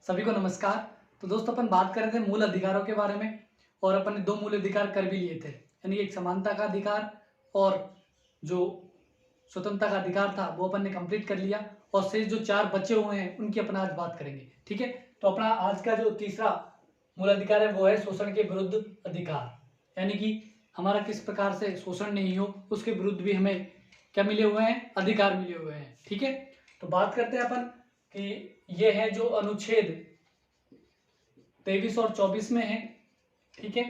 सभी को नमस्कार। तो दोस्तों अपन बात कर रहे थे मूल अधिकारों के बारे में और अपन ने दो मूल अधिकार कर भी लिए थे, यानी एक समानता का अधिकार और जो स्वतंत्रता का अधिकार था वो अपन ने कंप्लीट कर लिया। और शेष जो चार बचे हुए हैं उनकी अपन आज बात करेंगे। ठीक है, तो अपना आज का जो तीसरा मूल अधिकार है वो है शोषण के विरुद्ध अधिकार, यानी कि हमारा किस प्रकार से शोषण नहीं हो उसके विरुद्ध भी हमें क्या मिले हुए हैं, अधिकार मिले हुए हैं। ठीक है, तो बात करते हैं अपन कि ये है जो अनुच्छेद 23 और 24 में है। ठीक है,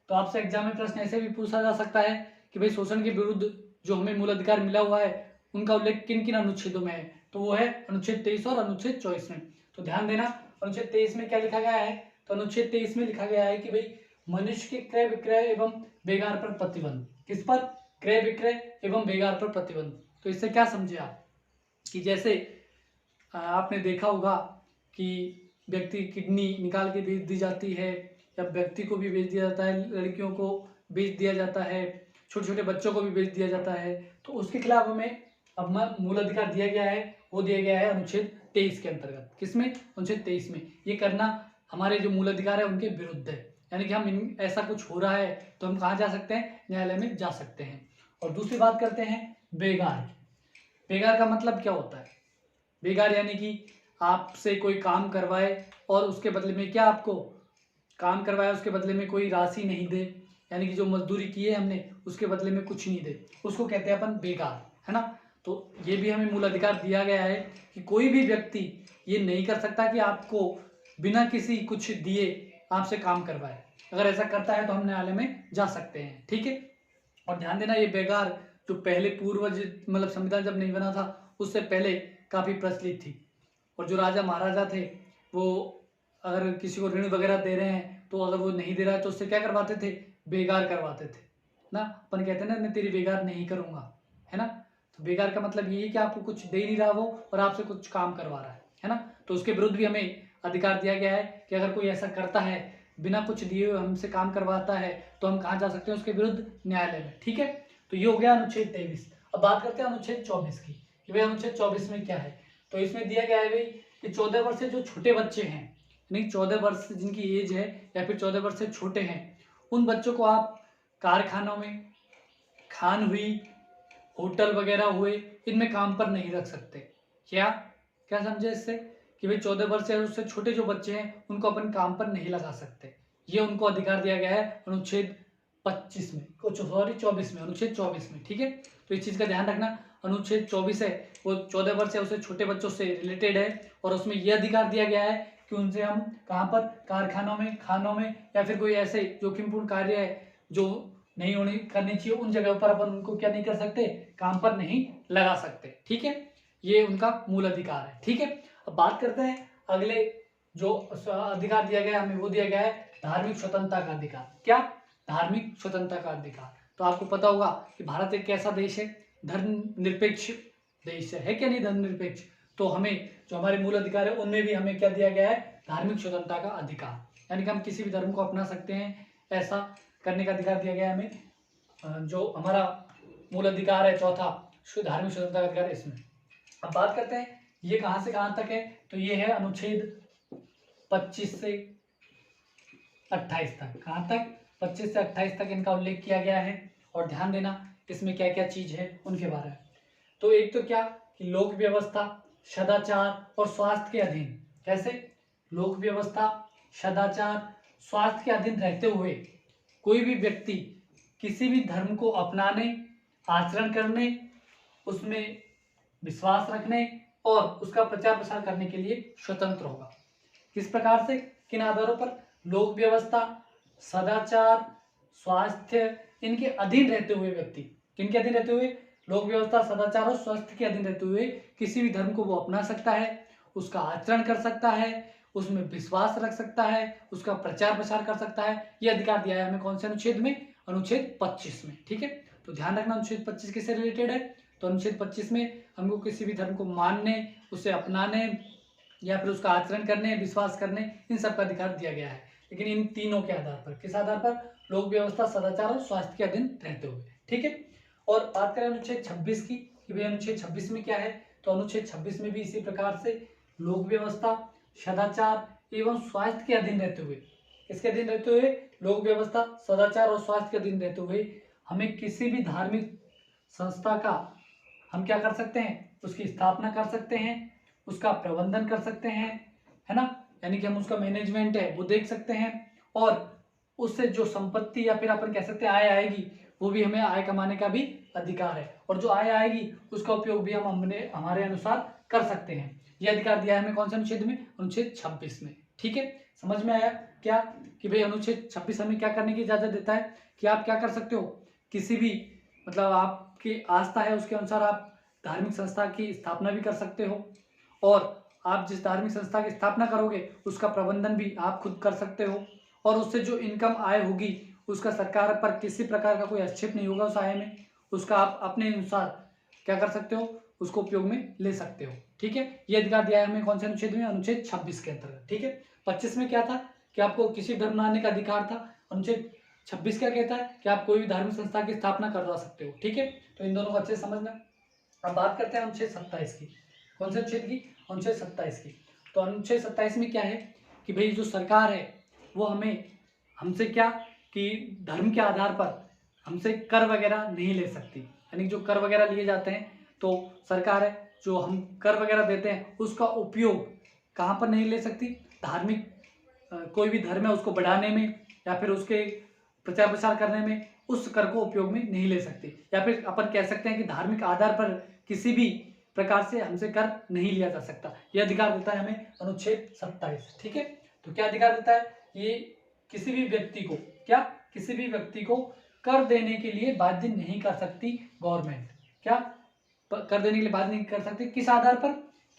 तो आपसे एग्जाम में प्रश्न ऐसे भी पूछा जा सकता है कि भाई शोषण के विरुद्ध जो हमें मूल अधिकार मिला हुआ है उनका उल्लेख किन किन अनुच्छेदों में है, तो वो है अनुच्छेद 23 और अनुच्छेद 24 में। तो ध्यान देना, अनुच्छेद 23 में क्या लिखा गया है, तो अनुच्छेद 23 में लिखा गया है कि भाई मनुष्य के क्रय विक्रय एवं बेगार पर प्रतिबंध। किस पर? क्रय विक्रय एवं बेगार पर प्रतिबंध। तो इससे क्या समझे आप कि जैसे आपने देखा होगा कि व्यक्ति किडनी निकाल के बेच दी जाती है या व्यक्ति को भी बेच दिया जाता है, लड़कियों को बेच दिया जाता है, छोटे छोटे बच्चों को भी बेच दिया जाता है, तो उसके खिलाफ हमें अब मूल अधिकार दिया गया है, वो दिया गया है अनुच्छेद 23 के अंतर्गत। किसमें? अनुच्छेद 23 में। ये करना हमारे जो मूल अधिकार है उनके विरुद्ध है, यानी कि हम ऐसा कुछ हो रहा है तो हम कहाँ जा सकते हैं? न्यायालय में जा सकते हैं। और दूसरी बात करते हैं बेगार। बेगार का मतलब क्या होता है? बेगार यानी कि आपसे कोई काम करवाए और उसके बदले में क्या, आपको काम करवाया उसके बदले में कोई राशि नहीं दे, यानी कि जो मजदूरी की है हमने उसके बदले में कुछ नहीं दे, उसको कहते हैं अपन बेगार, है ना। तो ये भी हमें मूल अधिकार दिया गया है कि कोई भी व्यक्ति ये नहीं कर सकता कि आपको बिना किसी कुछ दिए आपसे काम करवाए। अगर ऐसा करता है तो हम न्यायालय में जा सकते हैं। ठीक है, और ध्यान देना ये बेगार जो पहले पूर्वज मतलब संविधान जब नहीं बना था उससे पहले काफ़ी प्रचलित थी। और जो राजा महाराजा थे वो अगर किसी को ऋण वगैरह दे रहे हैं तो अगर वो नहीं दे रहा है तो उससे क्या करवाते थे? बेगार करवाते थे ना। अपन कहते हैं ना, मैं तेरी बेगार नहीं करूँगा, है ना। तो बेगार का मतलब ये है कि आपको कुछ दे नहीं रहा वो और आपसे कुछ काम करवा रहा है ना। तो उसके विरुद्ध भी हमें अधिकार दिया गया है कि अगर कोई ऐसा करता है, बिना कुछ दिए हुए हमसे काम करवाता है, तो हम कहाँ जा सकते हैं? उसके विरुद्ध न्यायालय में। ठीक है, तो ये हो गया अनुच्छेद 23। अब बात करते हैं अनुच्छेद 24 की कि भाई अनुच्छेद 24 में क्या है। तो इसमें दिया गया है भाई कि 14 वर्ष से जो छोटे बच्चे हैं, यानी 14 वर्ष जिनकी एज है या फिर 14 वर्ष से छोटे हैं, उन बच्चों को आप कारखानों में, खान हुई, होटल वगैरह हुए, इनमें काम पर नहीं रख सकते। क्या क्या समझे इससे? कि भाई 14 वर्ष या उससे छोटे जो बच्चे हैं उनको अपन काम पर नहीं लगा सकते। ये उनको अधिकार दिया गया है अनुच्छेद 25 में, सॉरी 24 में, अनुच्छेद 24 में। ठीक है, तो इस चीज़ का ध्यान रखना। अनुच्छेद 24 है वो 14 वर्ष या उससे छोटे बच्चों से रिलेटेड है और उसमें यह अधिकार दिया गया है कि उनसे हम कहाँ पर? कारखानों में, खानों में या फिर कोई ऐसे जोखिमपूर्ण कार्य है जो नहीं होनी करनी चाहिए उन जगहों पर अपन उनको क्या नहीं कर सकते? काम पर नहीं लगा सकते। ठीक है, ये उनका मूल अधिकार है। ठीक है, अब बात करते हैं अगले जो अधिकार दिया गया है हमें, वो दिया गया है धार्मिक स्वतंत्रता का अधिकार। क्या? धार्मिक स्वतंत्रता का अधिकार। तो आपको पता होगा कि भारत एक ऐसा देश है, धर्मनिरपेक्ष देश है क्या नहीं? धर्मनिरपेक्ष। तो हमें जो हमारे मूल अधिकार है उनमें भी हमें क्या दिया गया है? धार्मिक स्वतंत्रता का अधिकार, यानी कि हम किसी भी धर्म को अपना सकते हैं, ऐसा करने का अधिकार दिया गया है हमें। जो हमारा मूल अधिकार है चौथा, धार्मिक स्वतंत्रता का अधिकार, इसमें। अब बात करते हैं ये कहाँ से कहाँ तक है, तो ये है अनुच्छेद 25 से 28 तक। कहाँ तक? 25 से 28 तक इनका उल्लेख किया गया है। और ध्यान देना इसमें क्या क्या चीज है उनके बारे में। तो एक तो क्या कि लोक व्यवस्था, सदाचार और स्वास्थ्य के अधीन। कैसे? लोक व्यवस्था, सदाचार, स्वास्थ्य के अधीन रहते हुए कोई भी व्यक्ति किसी भी धर्म को अपनाने, आचरण करने, उसमें विश्वास रखने और उसका प्रचार प्रसार करने के लिए स्वतंत्र होगा। किस प्रकार से? किन आधारों पर? लोक व्यवस्था, सदाचार, स्वास्थ्य, इनके अधीन रहते हुए व्यक्ति, किनके अधीन रहते हुए? लोक व्यवस्था, सदाचार और स्वास्थ्य के अधीन रहते हुए किसी भी धर्म को वो अपना सकता है, उसका आचरण कर सकता है, उसमें विश्वास रख सकता है, उसका प्रचार प्रसार कर सकता है। ये अधिकार दिया है हमें कौन से अनुच्छेद में? अनुच्छेद 25 में। ठीक है, तो ध्यान रखना अनुच्छेद 25 किससे रिलेटेड है? तो अनुच्छेद 25 में हमको किसी भी धर्म को मानने, उसे अपनाने या फिर उसका आचरण करने, विश्वास करने, इन सब का अधिकार दिया गया है, लेकिन इन तीनों के आधार पर। किस आधार पर? लोक व्यवस्था, सदाचार और स्वास्थ्य के अधीन रहते हुए। ठीक है, और बात करें अनुच्छेद 26 की कि भाई अनुच्छेद 26 में क्या है, तो अनुच्छेद 26 में भी इसी प्रकार से लोक व्यवस्था, सदाचार एवं स्वास्थ्य के अधीन रहते हुए, किसके अधीन रहते हुए? लोक व्यवस्था, सदाचार और स्वास्थ्य के अधीन रहते हुए हमें किसी भी धार्मिक संस्था का हम क्या कर सकते हैं? उसकी स्थापना कर सकते हैं, उसका प्रबंधन कर सकते हैं, है ना, यानी कि हम उसका मैनेजमेंट है वो देख सकते हैं, और उससे जो संपत्ति या फिर अपन कह सकते हैं आय आएगी, वो भी हमें आय कमाने का भी अधिकार है, और जो आय आएगी उसका उपयोग भी हम हमारे अनुसार कर सकते हैं। ये अधिकार दिया है हमें कौन से अनुच्छेद में? अनुच्छेद 26 में। ठीक है, समझ में आया क्या कि भाई अनुच्छेद 26 हमें क्या करने की इजाजत देता है कि आप क्या कर सकते हो, किसी भी मतलब आपकी आस्था है उसके अनुसार आप धार्मिक संस्था की स्थापना भी कर सकते हो, और आप जिस धार्मिक संस्था की स्थापना करोगे उसका प्रबंधन भी आप खुद कर सकते हो, और उससे जो इनकम आय होगी उसका सरकार पर किसी प्रकार का कोई हस्तक्षेप नहीं होगा उस आय में, उसका आप अपने अनुसार क्या कर सकते हो, उसको उपयोग में ले सकते हो। ठीक है, ये अधिकार दिया है हमें कौन से अनुच्छेद में? अनुच्छेद 26 के अंतर्गत। ठीक है, 25 में क्या था कि आपको किसी धर्म मानने का अधिकार था। अनुच्छेद 26 क्या कहता है कि आप कोई भी धार्मिक संस्था की स्थापना करवा सकते हो। ठीक है, तो इन दोनों को अच्छे से समझना। अब बात करते हैं अनुच्छेद 27 की। कौन से अनुच्छेद की? अनुच्छेद 27 की। तो अनुच्छेद 27 में क्या है कि भाई जो सरकार है वो हमें हमसे क्या कि धर्म के आधार पर हमसे कर वगैरह नहीं ले सकती, यानी जो कर वगैरह लिए जाते हैं तो सरकार है जो हम कर वगैरह देते हैं उसका उपयोग कहाँ पर नहीं ले सकती? धार्मिक कोई भी धर्म है उसको बढ़ाने में या फिर उसके प्रचार प्रसार करने में उस कर को उपयोग में नहीं ले सकती, या फिर अपन कह सकते हैं कि धार्मिक आधार पर किसी भी प्रकार से हमसे कर नहीं लिया जा सकता। यह अधिकार देता है हमें अनुच्छेद 27। ठीक है, तो क्या अधिकार देता है? ये किसी भी व्यक्ति को क्या किसी भी व्यक्ति को कर देने के लिए बाध्य नहीं कर सकती गवर्नमेंट। क्या कर देने के लिए बाध्य नहीं कर सकती? किस आधार पर?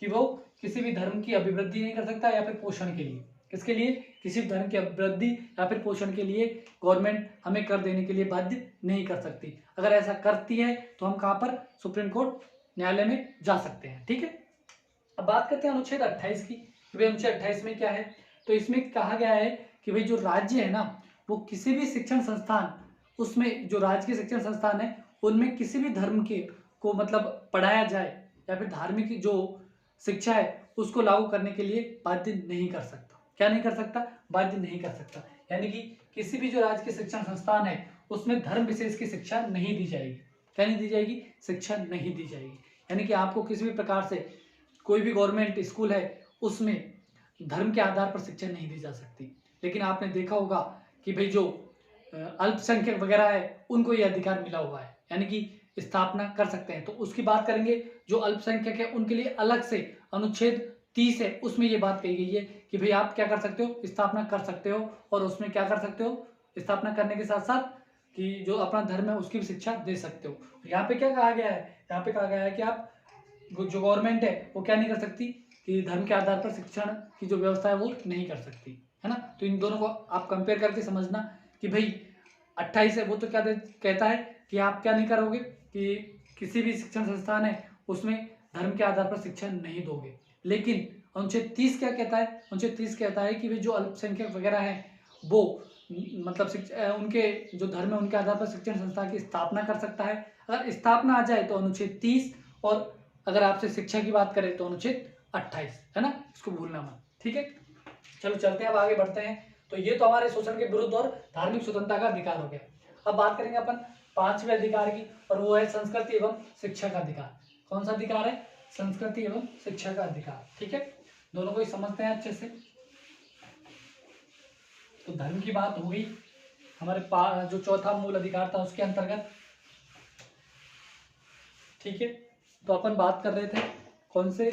कि वो किसी भी धर्म की अभिवृद्धि नहीं कर सकता या फिर पोषण के लिए। किसके लिए? किसी धर्म की अभिवृद्धि या फिर पोषण के लिए गवर्नमेंट हमें कर देने के लिए बाध्य नहीं कर सकती। अगर ऐसा करती है तो हम कहाँ पर? सुप्रीम कोर्ट न्यायालय में जा सकते हैं। ठीक है, अब बात करते हैं अनुच्छेद 28 की। अनुच्छेद 28 में क्या है? तो इसमें कहा गया है कि भाई जो राज्य है ना वो किसी भी शिक्षण संस्थान, उसमें जो राज्य के शिक्षण संस्थान है उनमें किसी भी धर्म के को मतलब पढ़ाया जाए या फिर धार्मिक जो शिक्षा है उसको लागू करने के लिए बाध्य नहीं कर सकता। क्या नहीं कर सकता? बाध्य नहीं कर सकता, यानी कि किसी भी जो राज्य के शिक्षण संस्थान है उसमें धर्म विशेष की शिक्षा नहीं दी जाएगी। क्या नहीं दी जाएगी? शिक्षा नहीं दी जाएगी, यानी कि आपको किसी भी प्रकार से कोई भी गवर्नमेंट स्कूल है उसमें धर्म के आधार पर शिक्षा नहीं दी जा सकती। लेकिन आपने देखा होगा कि भाई जो अल्पसंख्यक वगैरह है उनको ये अधिकार मिला हुआ है, यानी कि स्थापना कर सकते हैं। तो उसकी बात करेंगे, जो अल्पसंख्यक है उनके लिए अलग से अनुच्छेद 30 है उसमें ये बात कही गई है कि भाई आप क्या कर सकते हो? स्थापना कर सकते हो, और उसमें क्या कर सकते हो? स्थापना करने के साथ साथ कि जो अपना धर्म है उसकी भी शिक्षा दे सकते हो। यहाँ पे क्या कहा गया है? यहाँ पे कहा गया है कि आप जो गवर्नमेंट है वो क्या नहीं कर सकती कि धर्म के आधार पर शिक्षण की जो व्यवस्था है वो नहीं कर सकती, है ना। तो इन दोनों को आप कंपेयर करके समझना कि भाई 28 है वो तो क्या कहता है कि आप क्या नहीं करोगे कि किसी भी शिक्षण संस्थान है उसमें धर्म के आधार पर शिक्षा नहीं दोगे। लेकिन अनुच्छेद 30 क्या कहता है? अनुच्छेद 30 कहता है कि भाई जो अल्पसंख्यक वगैरह है वो मतलब उनके जो धर्म है उनके आधार पर शिक्षण संस्था की स्थापना कर सकता है। अगर स्थापना आ जाए तो अनुच्छेद 30, और अगर आपसे शिक्षा की बात करें तो अनुच्छेद 28, है ना, इसको भूलना मत। ठीक है, चलो चलते हैं, अब आगे बढ़ते हैं। तो ये तो हमारे शोषण के विरुद्ध और धार्मिक स्वतंत्रता का अधिकार हो गया। अब बात करेंगे अपन 5वें अधिकार की, और वो है संस्कृति एवं शिक्षा का अधिकार। कौन सा अधिकार है? संस्कृति एवं शिक्षा का अधिकार। ठीक है, दोनों को ही समझते हैं अच्छे से। तो धर्म की बात हो गई, हमारे जो चौथा मूल अधिकार था उसके अंतर्गत। ठीक है, तो अपन बात कर रहे थे कौन से?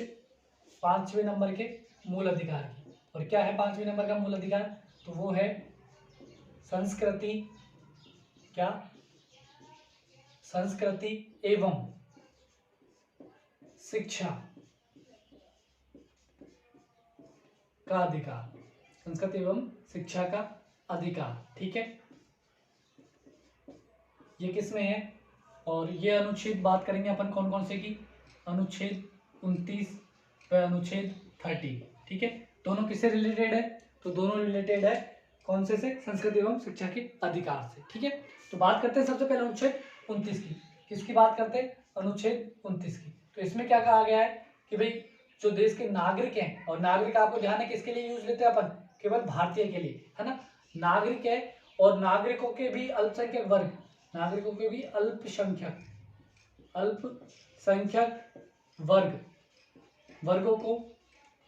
5वें नंबर के मूल अधिकार की। और क्या है 5वें नंबर का मूल अधिकार? तो वो है संस्कृति, क्या? संस्कृति एवं शिक्षा का अधिकार। संस्कृति एवं शिक्षा का अधिकार। ठीक है, ये किसमें है? और ये अनुच्छेद बात करेंगे अपन कौन कौन से की? अनुच्छेद 29 व अनुच्छेद 30। ठीक है, दोनों किससे रिलेटेड है? तो दोनों रिलेटेड है कौन से? संस्कृति एवं शिक्षा के अधिकार से। ठीक है, तो बात करते हैं सबसे पहले अनुच्छेद 29 की। किसकी बात करते हैं? अनुच्छेद 29 की। तो इसमें क्या कहा गया है कि भाई जो देश के नागरिक हैं, और नागरिक आपको ध्यान है किसके लिए यूज लेते हैं अपन, केवल भारतीय के लिए, है ना, नागरिक है, और नागरिकों के भी अल्पसंख्यक वर्ग, नागरिकों के भी अल्पसंख्यक वर्गों को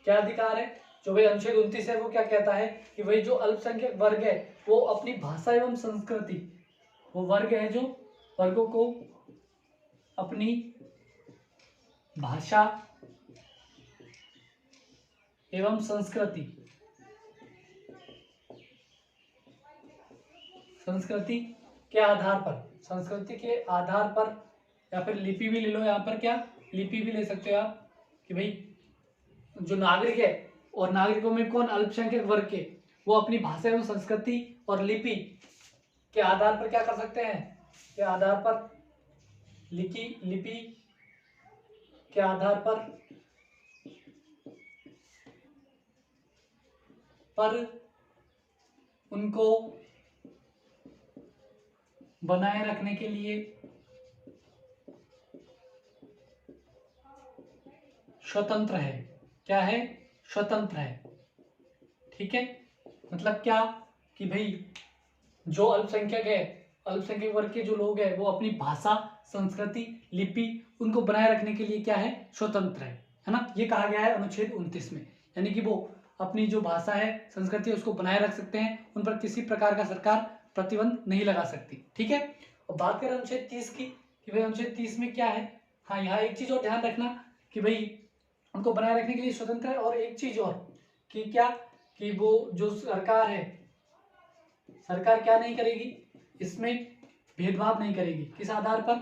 क्या अधिकार है, जो भाई अनुच्छेद 29 है वो क्या कहता है कि भाई जो अल्पसंख्यक वर्ग है वो अपनी भाषा एवं संस्कृति, वो वर्ग है जो वर्गों को अपनी भाषा एवं संस्कृति के आधार पर, संस्कृति के आधार पर, या फिर लिपि भी ले लो, यहाँ पर क्या लिपि भी ले सकते हो आप, कि भाई जो नागरिक है और नागरिकों में कौन अल्पसंख्यक वर्ग के, वो अपनी भाषा एवं संस्कृति और लिपि के आधार पर क्या कर सकते हैं, के आधार पर लिपि के आधार पर उनको बनाए रखने के लिए स्वतंत्र है। क्या है, स्वतंत्र है। ठीक है, मतलब क्या कि भाई जो अल्पसंख्यक है, अल्पसंख्यक वर्ग के जो लोग हैं वो अपनी भाषा, संस्कृति, लिपि उनको बनाए रखने के लिए क्या है, स्वतंत्र है ना। ये कहा गया है अनुच्छेद 29 में, यानी कि वो अपनी जो भाषा है, संस्कृति है, उसको बनाए रख सकते हैं, उन पर किसी प्रकार का सरकार प्रतिबंध नहीं लगा सकती। ठीक है, और बात करें अनुच्छेद 30 की, कि भाई अनुच्छेद 30 में क्या है, हाँ यहाँ एक चीज और ध्यान रखना कि भाई उनको बनाए रखने के लिए स्वतंत्र है, और एक चीज और कि क्या, कि वो जो सरकार है, सरकार क्या नहीं करेगी, इसमें भेदभाव नहीं करेगी। किस आधार पर,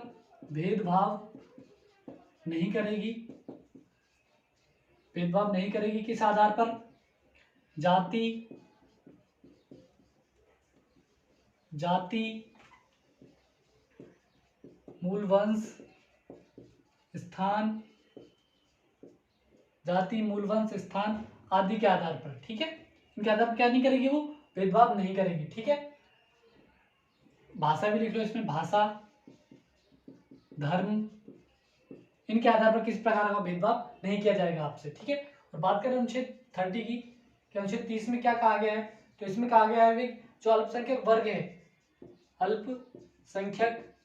भेदभाव नहीं करेगी, भेदभाव नहीं करेगी। किस आधार पर, जाति मूल वंश स्थान, जाति मूल वंश स्थान आदि के आधार पर। ठीक है, इनके आधार पर क्या नहीं करेगी, वो भेदभाव नहीं करेगी। ठीक है, भाषा भी लिख लो इसमें, भाषा, धर्म, इनके आधार पर किस प्रकार का भेदभाव नहीं किया जाएगा आपसे। ठीक है, और बात करें अनुच्छेद 30 की, कि अनुच्छेद 30 में क्या कहा गया है, तो इसमें कहा गया है जो अल्पसंख्यक वर्ग है, अल्पसंख्यक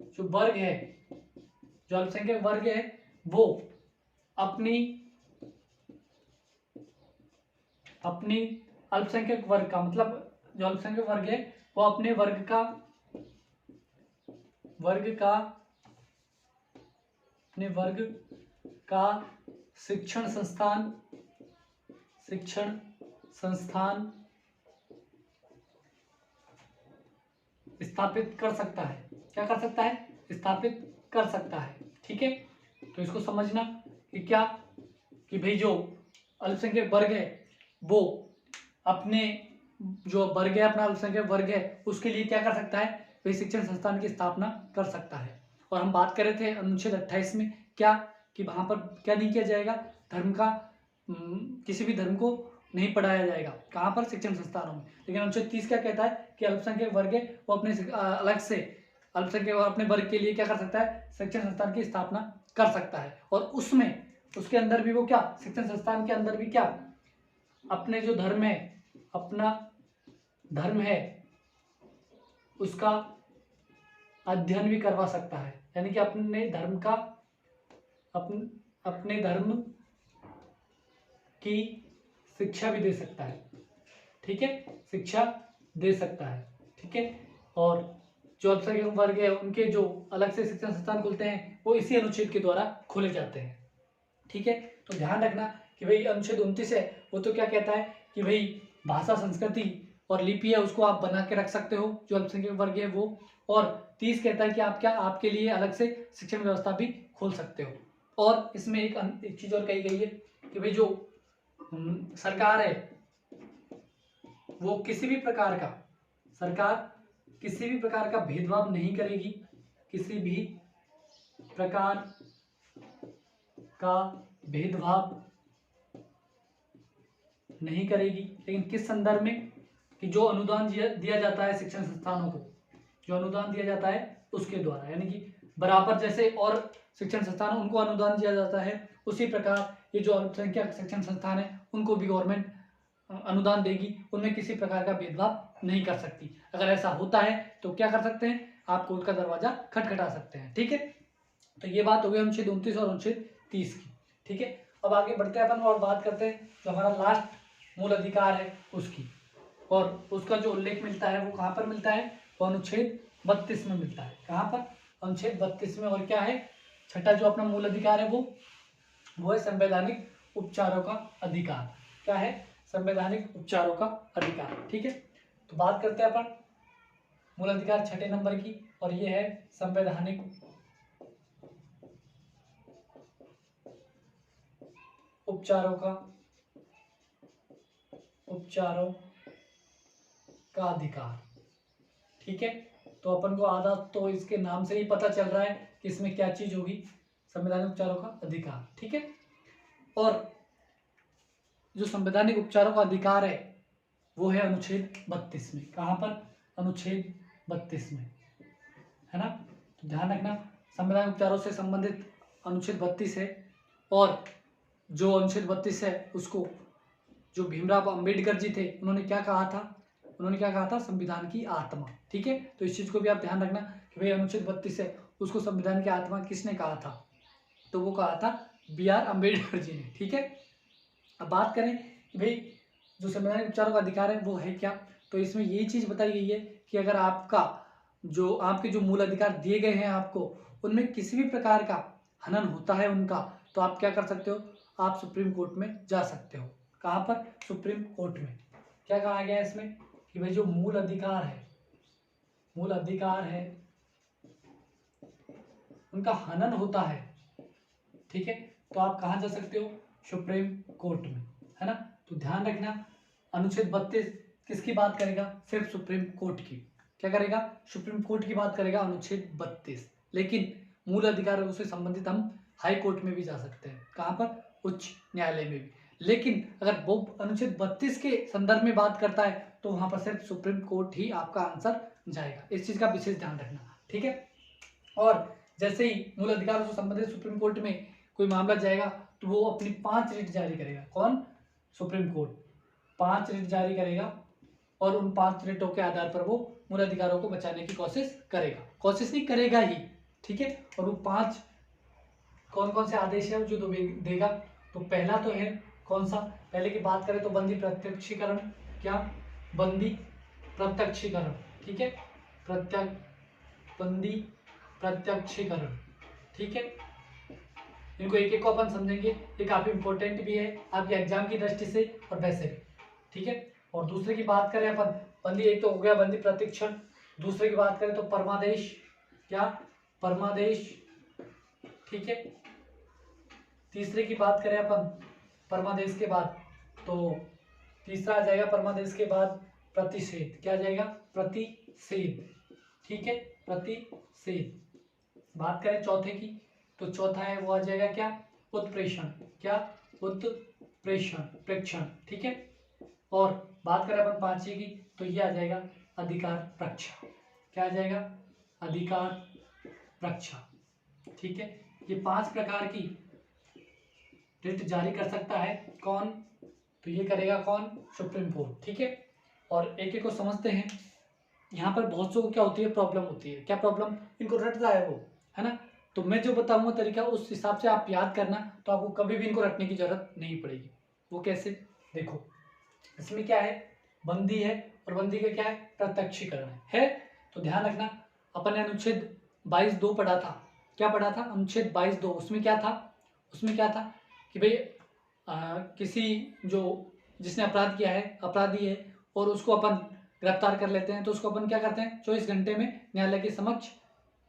जो वर्ग है, जो अल्पसंख्यक वर्ग है वो अपनी अल्पसंख्यक वर्ग का, मतलब जो अल्पसंख्यक वर्ग है वो अपने वर्ग का शिक्षण संस्थान स्थापित कर सकता है। क्या कर सकता है, स्थापित कर सकता है। ठीक है, तो इसको समझना कि क्या, कि भाई जो अल्पसंख्यक वर्ग है वो अपने जो वर्ग है, अपना अल्पसंख्यक वर्ग है, उसके लिए क्या कर सकता है, वही शिक्षण संस्थान की स्थापना कर सकता है। और हम बात कर रहे थे अनुच्छेद 28 में क्या, कि वहां पर क्या नहीं किया जाएगा, धर्म का किसी भी धर्म को नहीं पढ़ाया जाएगा। कहाँ पर, शिक्षण संस्थानों में। लेकिन अनुच्छेद 30 क्या कहता है कि अल्पसंख्यक वर्ग है वो अपने अलग से अल्पसंख्यक और अपने वर्ग के लिए क्या कर सकता है, शिक्षण संस्थान की स्थापना कर सकता है। और उसमें उसके अंदर भी वो क्या, शिक्षण संस्थान के अंदर भी क्या, अपने जो धर्म है, अपना धर्म है उसका अध्ययन भी करवा सकता है, यानी कि अपने धर्म का, अपने धर्म की शिक्षा भी दे सकता है। ठीक है, शिक्षा दे सकता है। ठीक है, और जो अल्पसंख्यक वर्ग है उनके जो अलग से शिक्षण संस्थान खुलते हैं वो इसी अनुच्छेद के द्वारा खोले जाते हैं। ठीक है, तो ध्यान रखना कि भाई अनुच्छेद 29 है वो तो क्या कहता है कि भाई भाषा, संस्कृति और लिपि है उसको आप बना के रख सकते हो, जो अल्पसंख्यक वर्ग है वो। और 30 कहता है कि आप क्या, आपके लिए अलग से शिक्षण व्यवस्था भी खोल सकते हो। और इसमें एक चीज और कही गई है कि भाई जो सरकार है वो किसी भी प्रकार का भेदभाव नहीं करेगी, किसी भी प्रकार का भेदभाव नहीं करेगी। लेकिन किस संदर्भ में, कि जो अनुदान दिया जाता है शिक्षण संस्थानों को, जो अनुदान दिया जाता है उसके द्वारा, यानी कि बराबर जैसे और शिक्षण संस्थान उनको अनुदान दिया जाता है, उसी प्रकार ये जो अल्पसंख्यक शिक्षण संस्थान है उनको भी गवर्नमेंट अनुदान देगी, उनमें किसी प्रकार का भेदभाव नहीं कर सकती। अगर ऐसा होता है तो क्या कर सकते हैं, आप कोर्ट का दरवाजा खटखटा सकते हैं। ठीक है, तो ये बात हो गई अनुच्छेद 29 और अनुच्छेद 30 की। ठीक है, अब आगे बढ़ते हैं अपन और बात करते हैं जो हमारा लास्ट मूल अधिकार है उसकी, और उसका जो उल्लेख मिलता है वो कहाँ पर मिलता है, वो अनुच्छेद 32 में मिलता है। कहाँ पर, अनुच्छेद 32 में। और क्या है छठा जो अपना मूल अधिकार है वो है संवैधानिक उपचारों का अधिकार। क्या है, संवैधानिक उपचारों का अधिकार। ठीक है, तो बात करते हैं अपन मूल अधिकार छठे नंबर की, और ये है संवैधानिक उपचारों का अधिकार। ठीक है, तो अपन को आधा तो इसके नाम से ही पता चल रहा है कि इसमें क्या चीज होगी, संवैधानिक उपचारों का अधिकार। ठीक है, और जो संवैधानिक उपचारों का अधिकार है वो है अनुच्छेद 32 में। कहाँ पर, अनुच्छेद 32 में, है ना। तो ध्यान रखना संवैधानिक उपचारों से संबंधित अनुच्छेद 32 है, और जो अनुच्छेद 32 है उसको जो भीमराव अंबेडकर जी थे उन्होंने क्या कहा था, संविधान की आत्मा। ठीक है, तो इस चीज को भी आप ध्यान रखना कि भाई अनुच्छेद 32 है उसको संविधान की आत्मा किसने कहा था, तो वो कहा था BR अम्बेडकर जी ने। ठीक है, अब बात करें कि भाई जो संवैधानिक उपचारों का अधिकार है वो है क्या, तो इसमें यही चीज बताई गई है कि अगर आपके जो मूल अधिकार दिए गए हैं आपको, उनमें किसी भी प्रकार का हनन होता है उनका, तो आप क्या कर सकते हो, आप सुप्रीम कोर्ट में जा सकते हो। कहाँ पर, सुप्रीम कोर्ट में। क्या कहा गया है इसमें कि भाई जो मूल अधिकार है उनका हनन होता है, ठीक है, तो आप कहाँ जा सकते हो, सुप्रीम कोर्ट में, है ना। तो ध्यान रखना अनुच्छेद 32 किसकी बात करेगा, सिर्फ सुप्रीम कोर्ट की। क्या करेगा, सुप्रीम कोर्ट की बात करेगा अनुच्छेद 32, लेकिन मूल अधिकारों से संबंधित हम हाई कोर्ट में भी जा सकते हैं। कहाँ पर, उच्च न्यायालय में भी। लेकिन अगर वो अनुच्छेद 32 के संदर्भ में बात करता है तो वहां पर सिर्फ सुप्रीम कोर्ट ही आपका आंसर जाएगा, इस चीज का विशेष ध्यान रखना। ठीक है, और जैसे ही मूल अधिकारों से संबंधित सुप्रीम कोर्ट में कोई मामला जाएगा तो वो अपनी 5 रिट जारी करेगा। कौन, सुप्रीम कोर्ट 5 रिट जारी करेगा, और उन 5 रिटों के आधार पर वो मूल अधिकारों को बचाने की कोशिश नहीं करेगा ही। ठीक है, और वो 5 कौन कौन से आदेश है जो देगा, तो पहला तो है कौन सा, पहले की बात करें तो बंदी प्रत्यक्षीकरण। क्या, बंदी प्रत्यक्षीकरण। ठीक है, बंदी प्रत्यक्षीकरण। ठीक है, इनको एक एक को अपन समझेंगे, ये काफी इंपॉर्टेंट भी है आपके एग्जाम की दृष्टि से और वैसे भी। ठीक है, और दूसरे की बात करें अपन, बंदी एक तो हो गया बंदी प्रतिक्षण, दूसरे की बात करें तो परमादेश। क्या, परमादेश। ठीक है, तीसरे की बात करें अपन परमादेश के बाद, तो तीसरा आ जाएगा परमादेश के बाद प्रतिषेध। क्या आ जाएगा, प्रतिषेध। ठीक है, प्रतिषेध। बात करें चौथे की, तो चौथा है वो आ जाएगा क्या, उत्प्रेषण। क्या, प्रेक्षण। ठीक है, और बात करें अपन पांचवी की, तो ये आ जाएगा अधिकार रक्षा। क्या आ जाएगा, अधिकार रक्षा। ठीक है, ये 5 प्रकार की रिट जारी कर सकता है कौन, तो ये करेगा कौन, सुप्रीम कोर्ट। ठीक है, और एक एक को समझते हैं। यहाँ पर बहुत सौ को क्या होती है, प्रॉब्लम होती है। क्या प्रॉब्लम, इनको रटता है वो, है ना। तो मैं जो बताऊंगा तरीका उस हिसाब से आप याद करना, तो आपको कभी भी इनको रटने की जरूरत नहीं पड़ेगी। वो कैसे, देखो इसमें क्या है, बंदी है, और बंदी का क्या है, प्रत्यक्षीकरण है। तो ध्यान रखना अपन ने अनुच्छेद 22(2) पढ़ा था। क्या पढ़ा था, अनुच्छेद 22(2), उसमें क्या था कि भाई किसी जो जिसने अपराध किया है, अपराधी है, और उसको अपन गिरफ्तार कर लेते हैं, तो उसको अपन क्या करते हैं, 24 घंटे में न्यायालय के समक्ष,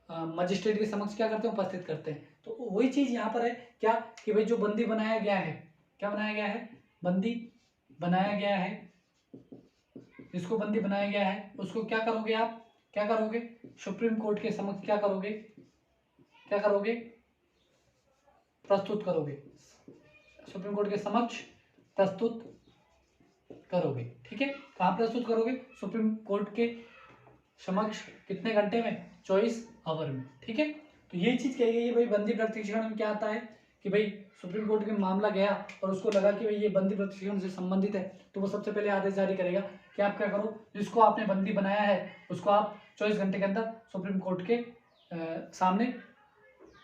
मजिस्ट्रेट के समक्ष क्या करते हैं, उपस्थित करते हैं। तो वही चीज यहाँ पर है क्या, कि भाई जो बंदी बनाया गया है, क्या बनाया गया है, बंदी बनाया गया है, जिसको बंदी बनाया गया है उसको क्या करोगे आप, क्या करोगे, सुप्रीम कोर्ट के समक्ष क्या करोगे, प्रस्तुत करोगे, सुप्रीम कोर्ट के समक्ष प्रस्तुत करोगे। ठीक है, कहाँ प्रस्तुत करोगे, सुप्रीम कोर्ट के समक्ष, कितने घंटे में, 24 आवर में। ठीक है, तो ये चीज़ कही गई है भाई बंदी प्रत्यक्षीकरण में क्या आता है कि भाई सुप्रीम कोर्ट के मामला गया और उसको लगा कि भाई ये बंदी प्रत्यक्षीकरण से संबंधित है, तो वो सबसे पहले आदेश जारी करेगा कि आप क्या करो, जिसको आपने बंदी बनाया है उसको आप 24 घंटे के अंदर सुप्रीम कोर्ट के सामने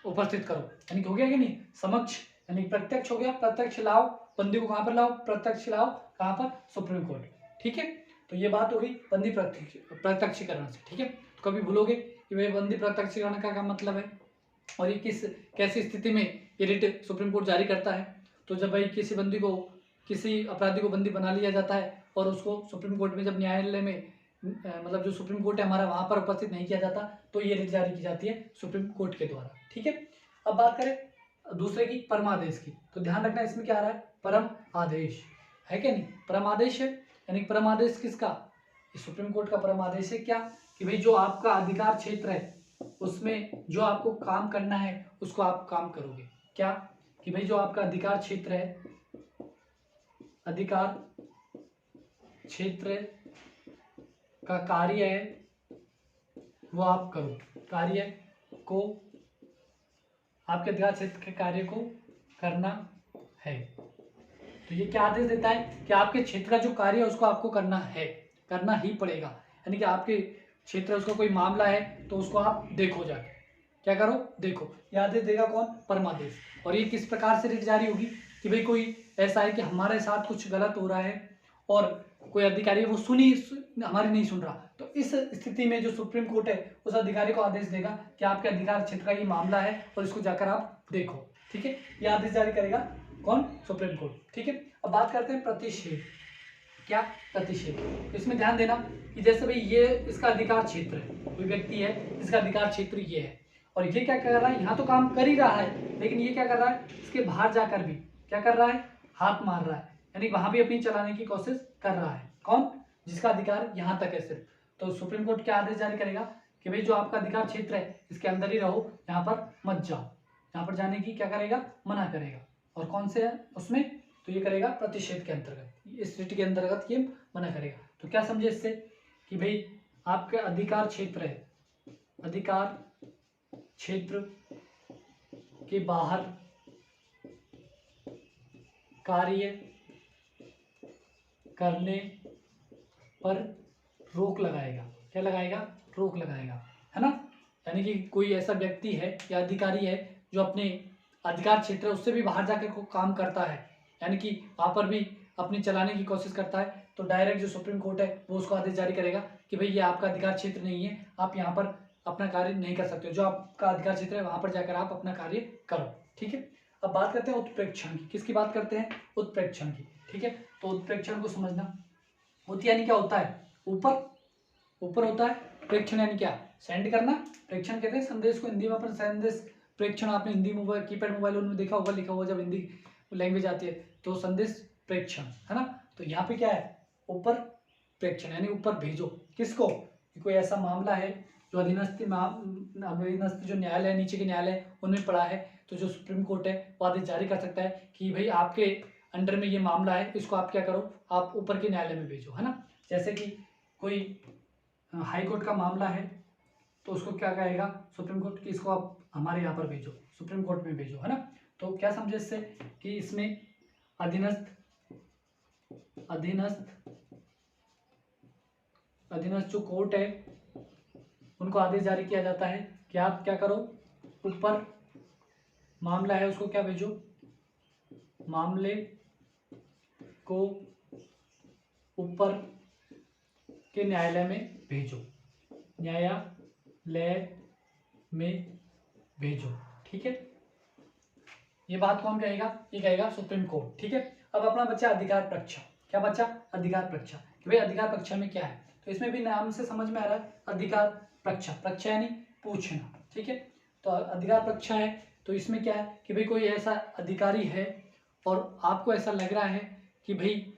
उपस्थित करो। यानी कि हो गया कि नहीं, समक्ष, यानी प्रत्यक्ष हो गया, प्रत्यक्ष लाओ बंदी को, कहाँ पर लाओ, प्रत्यक्ष लाओ, कहाँ पर, सुप्रीम कोर्ट। ठीक है, तो ये बात हो गई बंदी प्रत्यक्षीकरण से। ठीक है, तो कभी भूलोगे कि भाई बंदी प्रत्यक्षीकरण का क्या मतलब है और ये कैसी स्थिति में ये रिट सुप्रीम कोर्ट जारी करता है। तो जब भाई किसी बंदी को, किसी अपराधी को बंदी बना लिया जाता है और उसको सुप्रीम कोर्ट में जब न्यायालय में मतलब जो सुप्रीम कोर्ट है हमारा वहाँ पर उपस्थित नहीं किया जाता, तो ये रिट जारी की जाती है सुप्रीम कोर्ट के द्वारा। ठीक है, अब बात करें दूसरे की, परमादेश की। तो ध्यान रखना इसमें क्या आ रहा है, परम आदेश है क्या नहीं, परम आदेश है। यानी परम आदेश किसका, सुप्रीम कोर्ट का परम आदेश है क्या, कि भाई जो आपका अधिकार क्षेत्र है उसमें जो आपको काम करना है उसको आप काम करोगे। क्या, कि भाई जो आपका अधिकार क्षेत्र है, अधिकार क्षेत्र का कार्य है वो आप करो, कार्य को, आपके अधिकार क्षेत्र के कार्य को करना है। तो ये क्या आदेश देता है कि आपके क्षेत्र का जो कार्य है उसको आपको करना है, करना ही पड़ेगा। यानी कि आपके क्षेत्र उसका कोई मामला है तो उसको आप देखो, जाके क्या करो, देखो। ये आदेश देगा कौन, परमादेश। और ये किस प्रकार से रिट जारी होगी कि भाई कोई ऐसा है कि हमारे साथ कुछ गलत हो रहा है और कोई अधिकारी वो हमारी नहीं सुन रहा, तो इस स्थिति में जो सुप्रीम कोर्ट है उस अधिकारी को आदेश देगा कि आपके अधिकार क्षेत्र का ये मामला है और इसको जाकर आप देखो। ठीक है, ये आदेश जारी करेगा कौन, सुप्रीम कोर्ट। ठीक है, अब बात करते हैं प्रतिषेध। क्या, प्रतिषेध। इसमें ध्यान देना कि जैसे भाई ये इसका अधिकार क्षेत्र है, कोई व्यक्ति है इसका अधिकार क्षेत्र ये है और ये क्या कर रहा है, यहाँ तो काम कर ही रहा है लेकिन ये क्या कर रहा है, इसके बाहर जाकर भी क्या कर रहा है, हाथ मार रहा है, यानी वहां भी अपनी चलाने की कोशिश कर रहा है। कौन, जिसका अधिकार यहाँ तक है सिर्फ। तो सुप्रीम कोर्ट क्या आदेश जारी करेगा कि भाई जो आपका अधिकार क्षेत्र है इसके अंदर ही रहो, यहाँ पर मत जाओ, यहाँ पर जाने की क्या करेगा, मना करेगा। और कौन से है उसमें, तो ये करेगा प्रतिषेध के अंतर्गत, इस रिट के अंतर्गत ये मना करेगा। तो क्या समझे इससे कि भाई आपका अधिकार क्षेत्र है, अधिकार क्षेत्र के बाहर कार्य करने पर रोक लगाएगा। क्या लगाएगा, रोक लगाएगा, है ना। यानी कि कोई ऐसा व्यक्ति है या अधिकारी है जो अपने अधिकार क्षेत्र उससे भी बाहर जाकर को काम करता है, यानी कि वहाँ पर भी अपनी चलाने की कोशिश करता है, तो डायरेक्ट जो सुप्रीम कोर्ट है वो उसको आदेश जारी करेगा कि भाई ये आपका अधिकार क्षेत्र नहीं है, आप यहाँ पर अपना कार्य नहीं कर सकते, जो आपका अधिकार क्षेत्र है वहाँ पर जाकर आप अपना कार्य करो। ठीक है, अब बात करते हैं उत्प्रेक्षण की। किसकी बात करते हैं, उत्प्रेक्षण की। ठीक है, तो उत्प्रेक्षण को समझना, होती यानी क्या होता है, ऊपर ऊपर होता है, प्रेक्षण यानी क्या, सेंड करना, प्रेक्षण कहते हैं संदेश को हिंदी में अपन संदेश प्रेक्षण, आपने हिंदी मोबाइल कीपैड मोबाइल में देखा होगा, लिखा हुआ जब हिंदी लैंग्वेज आती है तो संदेश प्रेक्षण, है ना। तो यहाँ पे क्या है, ऊपर प्रेक्षण यानी ऊपर भेजो, किसको, कोई ऐसा मामला है जो अधीनस्थ जो न्यायालय, नीचे के न्यायालय उनमें पड़ा है, तो जो सुप्रीम कोर्ट है वो आदेश जारी कर सकता है कि भाई आपके अंडर में ये मामला है, इसको आप क्या करो, आप ऊपर के न्यायालय में भेजो, है ना। जैसे कि कोई हाई कोर्ट का मामला है तो उसको क्या कहेगा सुप्रीम कोर्ट की, इसको आप हमारे यहाँ पर भेजो, सुप्रीम कोर्ट में भेजो, है ना। तो क्या समझे इससे कि इसमें अधीनस्थ जो कोर्ट है उनको आदेश जारी किया जाता है कि आप क्या करो, ऊपर मामला है उसको क्या भेजो, मामले को ऊपर के न्यायालय में भेजो, न्यायालय में भेजो। ठीक है, ये बात कौन कहेगा, ये कहेगा सुप्रीम कोर्ट। ठीक है, अब अपना बच्चा अधिकार परीक्षा। क्या बच्चा, अधिकार परीक्षा, कि भाई अधिकार परीक्षा में क्या है, तो इसमें भी नाम से समझ में आ रहा है, अधिकार परीक्षा, परीक्षा यानी पूछना। ठीक है, तो अधिकार परीक्षा है तो इसमें क्या है कि भाई कोई ऐसा अधिकारी है और आपको ऐसा लग रहा है कि भाई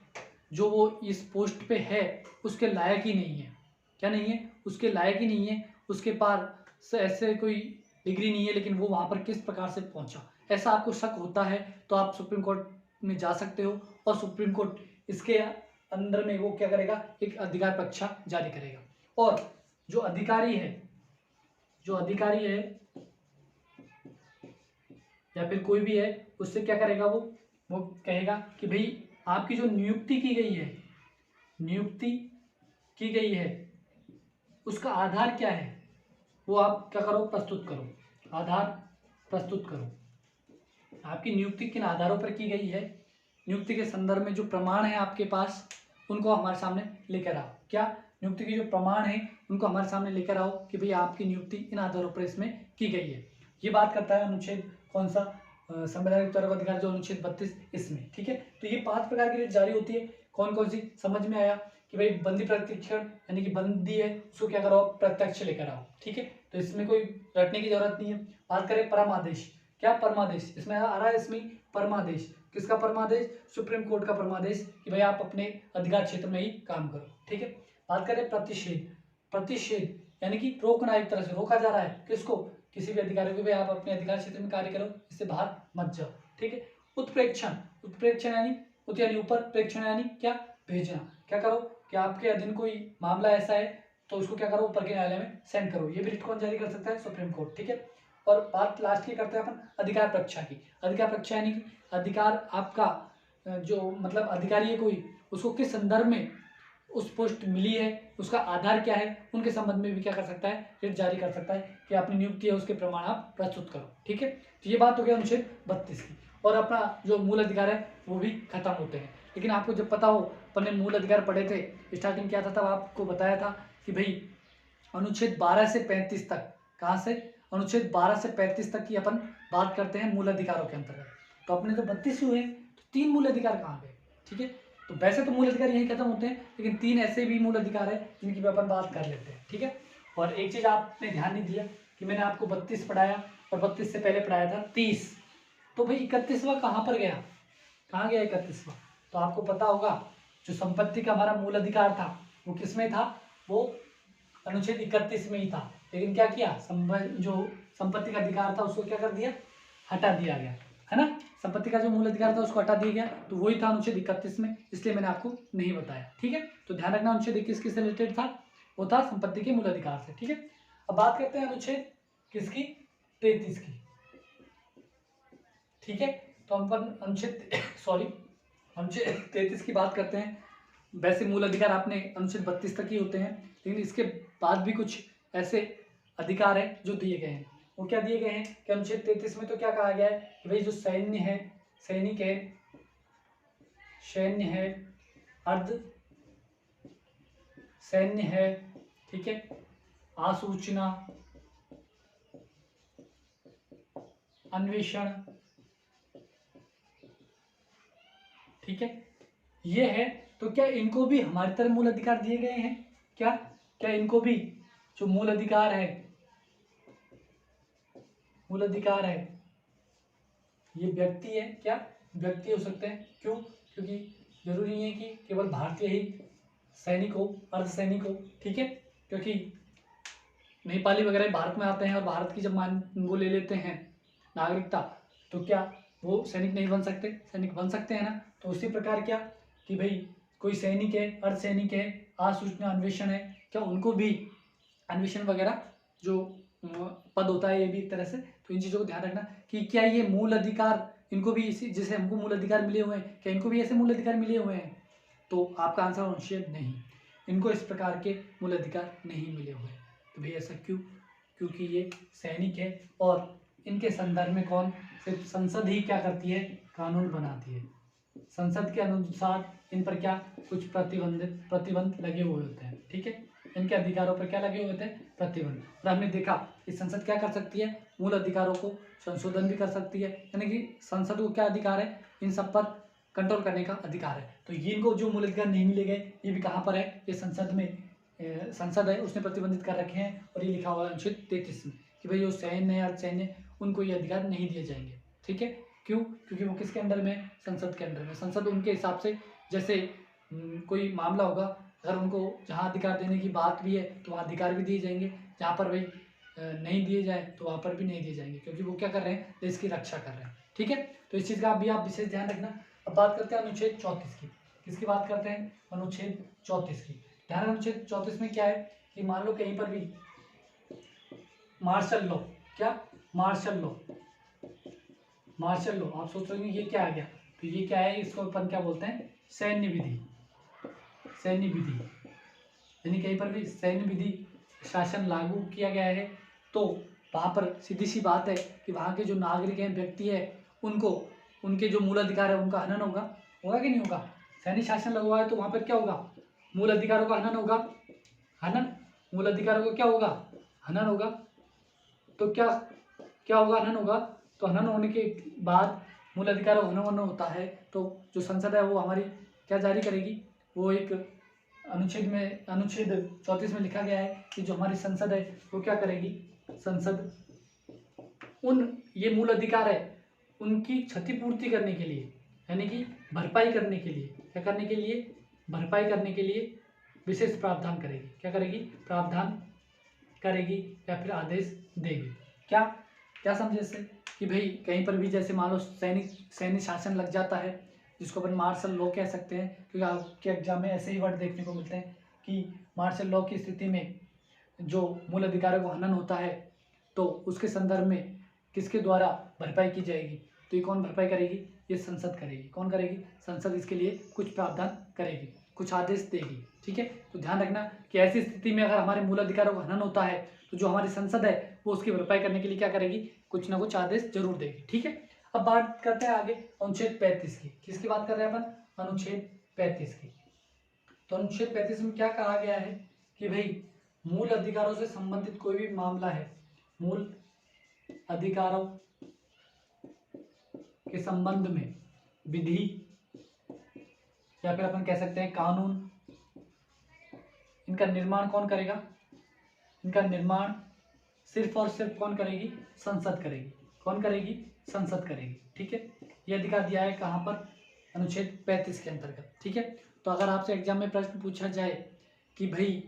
जो वो इस पोस्ट पे है उसके लायक ही नहीं है। क्या नहीं है, उसके लायक ही नहीं है, उसके पास ऐसे कोई डिग्री नहीं है, लेकिन वो वहाँ पर किस प्रकार से पहुँचा, ऐसा आपको शक होता है तो आप सुप्रीम कोर्ट में जा सकते हो और सुप्रीम कोर्ट इसके अंदर में वो क्या करेगा, एक अधिकार परीक्षा जारी करेगा। और जो अधिकारी है या फिर कोई भी है उससे क्या करेगा, वो कहेगा कि भाई आपकी जो नियुक्ति की गई है, नियुक्ति की गई है उसका आधार क्या है, वो आप क्या करो, प्रस्तुत करो, आधार प्रस्तुत करो। आपकी नियुक्ति किन आधारों पर की गई है, नियुक्ति के संदर्भ में जो प्रमाण है आपके पास उनको हमारे सामने लेकर आओ। क्या, नियुक्ति के जो प्रमाण है उनको हमारे सामने लेकर आओ कि भाई आपकी नियुक्ति इन आधारों पर इसमें की गई है। ये बात करता है अनुच्छेद कौन सा, संवैधानिक उत्तरदायित्व अधिकार जो अनुच्छेद 32 इसमें। ठीक है, तो ये 5 प्रकार की रिट जारी होती है। कौन कौन सी समझ में आया कि भाई बंदी प्रशिक्षण यानी कि बंदी है उसको क्या करो, प्रत्यक्ष लेकर आओ। ठीक है, तो इसमें कोई रटने की जरूरत नहीं है। बात करें परमादेश, क्या परमादेश इसमें आ रहा है, इसमें परमादेश, किसका परमादेश, सुप्रीम कोर्ट का परमादेश कि भाई आप अपने अधिकार क्षेत्र में ही काम करो। ठीक है, बात करें प्रतिषेध, प्रतिषेध यानी कि रोकना, एक तरह से रोका जा रहा है किसको, किसी भी अधिकारी को, भाई आप अपने अधिकार क्षेत्र में कार्य करो, इससे बाहर मत जाओ। ठीक है, उत्प्रेक्षण, उत्प्रेक्षण यानी उत यानी ऊपर, प्रेक्षण यानी क्या, भेजना, क्या करो कि आपके अधीन कोई मामला ऐसा है तो उसको क्या करो, ऊपर के न्यायालय में सेंड करो। ये भी रिट कौन जारी कर सकता है, सुप्रीम कोर्ट। ठीक है, और बात लास्ट की करते हैं अपन अधिकार परीक्षा की। अधिकार परीक्षा यानी कि अधिकार आपका जो मतलब अधिकारी है कोई, उसको किस संदर्भ में उस पोस्ट मिली है, उसका आधार क्या है, उनके संबंध में भी क्या कर सकता है, रिट जारी कर सकता है कि अपनी नियुक्ति है उसके प्रमाण आप प्रस्तुत करो। ठीक है, तो ये बात हो गई अनुच्छेद 32 की, और अपना जो मूल अधिकार है वो भी खत्म होते हैं। लेकिन आपको जब पता हो, अपन ने मूल अधिकार पढ़े थे, स्टार्टिंग किया था, तब आपको बताया था कि भाई अनुच्छेद 12 से 35 तक, कहाँ से, अनुच्छेद 12 से 35 तक की अपन बात करते हैं मूल अधिकारों के अंतर्गत। तो अपने तो 32 हुए, तो 3 मूल अधिकार कहाँ गए। ठीक है, तो वैसे तो मूल अधिकार यही खत्म होते हैं, लेकिन 3 ऐसे भी मूल अधिकार है जिनकी भी अपन बात कर लेते हैं। ठीक है, और एक चीज आपने ध्यान नहीं दिया कि मैंने आपको 32 पढ़ाया और 32 से पहले पढ़ाया था 30, तो भाई 31वां कहाँ पर गया, कहाँ गया 31वां, तो आपको पता होगा जो संपत्ति का हमारा मूल अधिकार था वो किस में था, वो अनुच्छेद 31 में ही था। लेकिन क्या किया, जो संपत्ति का अधिकार था उसको क्या कर दिया, हटा दिया गया, है ना। संपत्ति का जो मूल अधिकार था उसको हटा दिया गया, तो वही था अनुच्छेद 31 में, इसलिए मैंने आपको नहीं बताया। ठीक है, तो ध्यान रखना अनुच्छेद 21 किससे रिलेटेड था, वो था संपत्ति के मूल अधिकार से। ठीक है, अब बात करते हैं अनुच्छेद किसकी, 33 की। ठीक है, तो हम अनुच्छेद अनुच्छेद 33 की बात करते हैं। वैसे मूल अधिकार आपने अनुच्छेद 32 तक ही होते हैं, लेकिन इसके बाद भी कुछ ऐसे अधिकार हैं जो दिए गए हैं। वो क्या दिए गए हैं कि अनुच्छेद 33 में तो क्या कहा गया है कि भाई जो सैन्य है, सैनिक है, सैन्य है, अर्ध सैन्य है, ठीक है, आसूचना, अन्वेषण, ठीक है, ये है। तो क्या इनको भी हमारी तरह मूल अधिकार दिए गए हैं, क्या क्या इनको भी जो मूल अधिकार है, मूल अधिकार है, ये व्यक्ति है, क्या व्यक्ति हो सकते हैं, क्यों, क्योंकि जरूरी नहीं है कि केवल भारतीय ही सैनिक हो, अर्धसैनिक हो। ठीक है, क्योंकि नेपाली वगैरह भारत में आते हैं और भारत की जब वो ले लेते हैं नागरिकता, तो क्या वो सैनिक नहीं बन सकते, सैनिक बन सकते हैं ना। तो उसी प्रकार क्या कि भाई कोई सैनिक है, अर्धसैनिक है, आसूचना, अन्वेषण है, क्या उनको भी अन्वेषण वगैरह जो पद होता है ये भी एक तरह से। तो इन चीज़ों को ध्यान रखना कि क्या ये मूल अधिकार इनको भी इसी जैसे हमको मूल अधिकार मिले हुए हैं, क्या इनको भी ऐसे मूल अधिकार मिले हुए हैं, तो आपका आंसर अनुच्छेद नहीं, इनको इस प्रकार के मूल अधिकार नहीं मिले हुए। तो भाई ऐसा क्यों, क्योंकि ये सैनिक है और इनके संदर्भ में कौन, सिर्फ संसद ही क्या करती है, कानून बनाती है। संसद के अनुसार इन पर क्या कुछ प्रतिबंध लगे हुए होते हैं। ठीक है, इनके अधिकारों पर क्या लगे हुए होते हैं, प्रतिबंध। और हमने देखा कि संसद क्या कर सकती है, मूल अधिकारों को संशोधन भी कर सकती है, यानी कि संसद को क्या अधिकार है, इन सब पर कंट्रोल करने का अधिकार है। तो ये इनको जो मूल अधिकार नहीं मिले गए, ये भी कहाँ पर है, ये संसद में, संसद है उसने प्रतिबंधित कर रखे हैं, और ये लिखा हुआ है अनुच्छेद 33 में कि भाई जो सैन्य है, अर्धसैन्य, उनको ये अधिकार नहीं दिए जाएंगे। ठीक है, क्यों, क्योंकि वो किसके अंडर में, संसद के अंडर में। संसद उनके हिसाब से, जैसे कोई मामला होगा, अगर उनको जहाँ अधिकार देने की बात भी है तो वहाँ अधिकार भी दिए जाएंगे, जहाँ पर भाई नहीं दिए जाए तो वहाँ पर भी नहीं दिए जाएंगे, क्योंकि वो क्या कर रहे हैं, देश की रक्षा कर रहे हैं। ठीक है, तो इस चीज़ का भी आप विशेष ध्यान रखना। अब बात करते हैं अनुच्छेद 34 की। किसकी बात करते हैं, अनुच्छेद 34 की। ध्यान, अनुच्छेद 34 में क्या है कि मान लो कहीं पर भी मार्शल लॉ, क्या मार्शल लॉ, मार्शल लॉ। आप सोच रहे होंगे ये क्या आ गया, तो ये क्या है, इसको अपन क्या बोलते हैं, सैन्य विधि। सैन्य विधि यानी कहीं पर भी सैन्य विधि शासन लागू किया गया है तो वहाँ पर सीधी सी बात है कि वहाँ के जो नागरिक हैं, व्यक्ति है, उनको उनके जो मूल अधिकार है उनका हनन होगा। होगा कि नहीं होगा? सैन्य शासन लगा हुआ है तो वहाँ पर क्या होगा, मूल अधिकारों का हनन होगा। हनन, मूल अधिकारों का क्या होगा, हनन होगा। तो क्या क्या होगा, हनन होगा। तो हनन होने के बाद मूल अधिकारों का हनन होता है तो जो संसद है वो हमारी क्या जारी करेगी, वो एक अनुच्छेद 34 में लिखा गया है कि जो हमारी संसद है वो क्या करेगी, संसद ये मूल अधिकार है उनकी क्षतिपूर्ति करने के लिए, यानी कि भरपाई करने के लिए, क्या करने के लिए, भरपाई करने के लिए विशेष प्रावधान करेगी। क्या करेगी, प्रावधान करेगी या फिर आदेश देगी। क्या क्या समझे इससे कि भाई कहीं पर भी जैसे मान लो सैन्य शासन लग जाता है, जिसको अपन मार्शल लॉ कह सकते हैं, क्योंकि आपके एग्जाम में ऐसे ही वर्ड देखने को मिलते हैं कि मार्शल लॉ की स्थिति में जो मूल अधिकारों को हनन होता है तो उसके संदर्भ में किसके द्वारा भरपाई की जाएगी, तो ये कौन भरपाई करेगी, ये संसद करेगी। कौन करेगी, संसद इसके लिए कुछ प्रावधान करेगी, कुछ आदेश देगी। ठीक है, तो ध्यान रखना कि ऐसी स्थिति में अगर हमारे मूल अधिकारों का हनन होता है तो जो हमारी संसद है वो उसकी भरपाई करने के लिए क्या करेगी, कुछ ना कुछ आदेश जरूर देगी। ठीक है, अब बात करते हैं आगे अनुच्छेद 35 की। किसकी बात कर रहे हैं अपन, अनुच्छेद 35 की। तो अनुच्छेद 35 में क्या कहा गया है कि भाई मूल अधिकारों से संबंधित कोई भी मामला है, मूल अधिकारों के संबंध में विधि या फिर अपन कह सकते हैं कानून, इनका निर्माण कौन करेगा, इनका निर्माण सिर्फ और सिर्फ कौन करेगी, संसद करेगी। कौन करेगी, संसद करेगी। ठीक है, ये अधिकार दिया है कहाँ पर, अनुच्छेद 35 के अंतर्गत। ठीक है, तो अगर आपसे एग्जाम में प्रश्न पूछा जाए कि भाई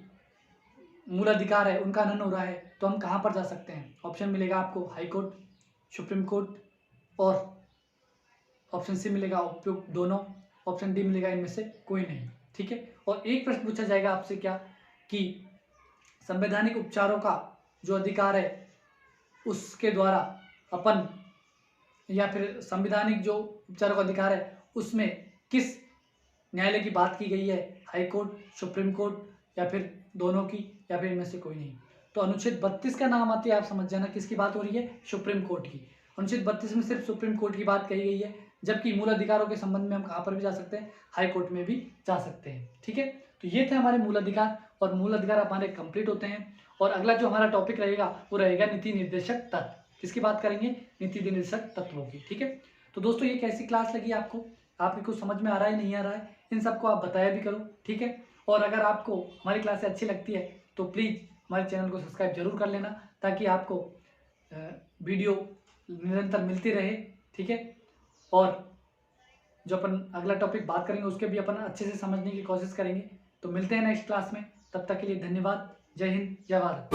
मूल अधिकार है उनका हनन हो रहा है तो हम कहाँ पर जा सकते हैं, ऑप्शन मिलेगा आपको हाई कोर्ट, सुप्रीम कोर्ट, और ऑप्शन सी मिलेगा उपयुक्त दोनों, ऑप्शन डी मिलेगा इनमें से कोई नहीं। ठीक है, और एक प्रश्न पूछा जाएगा आपसे क्या कि संवैधानिक उपचारों का जो अधिकार है उसके द्वारा अपन, या फिर संवैधानिक जो उपचारों का अधिकार है उसमें किस न्यायालय की बात की गई है, हाई कोर्ट, सुप्रीम कोर्ट या फिर दोनों की, या फिर इनमें से कोई नहीं। तो अनुच्छेद 32 का नाम आती है, आप समझ जाना किसकी बात हो रही है, सुप्रीम कोर्ट की। अनुच्छेद 32 में सिर्फ सुप्रीम कोर्ट की बात कही गई है, जबकि मूल अधिकारों के संबंध में हम कहाँ पर भी जा सकते हैं, हाई कोर्ट में भी जा सकते हैं। ठीक है, तो ये थे हमारे मूल अधिकार, और मूल अधिकार हमारे कंप्लीट होते हैं। और अगला जो हमारा टॉपिक रहेगा वो रहेगा नीति निर्देशक तत्व। किसकी बात करेंगे, नीति निर्देशक तत्वों की। ठीक है, तो दोस्तों ये कैसी क्लास लगी आपको, आपको कुछ समझ में आ रहा है नहीं आ रहा है, इन सबको आप बताया भी करो। ठीक है, और अगर आपको हमारी क्लासें अच्छी लगती है तो प्लीज़ हमारे चैनल को सब्सक्राइब जरूर कर लेना, ताकि आपको वीडियो निरंतर मिलती रहे। ठीक है, और जो अपन अगला टॉपिक बात करेंगे उसके भी अपन अच्छे से समझने की कोशिश करेंगे। तो मिलते हैं नेक्स्ट क्लास में, तब तक के लिए धन्यवाद। जय हिंद, जय भारत।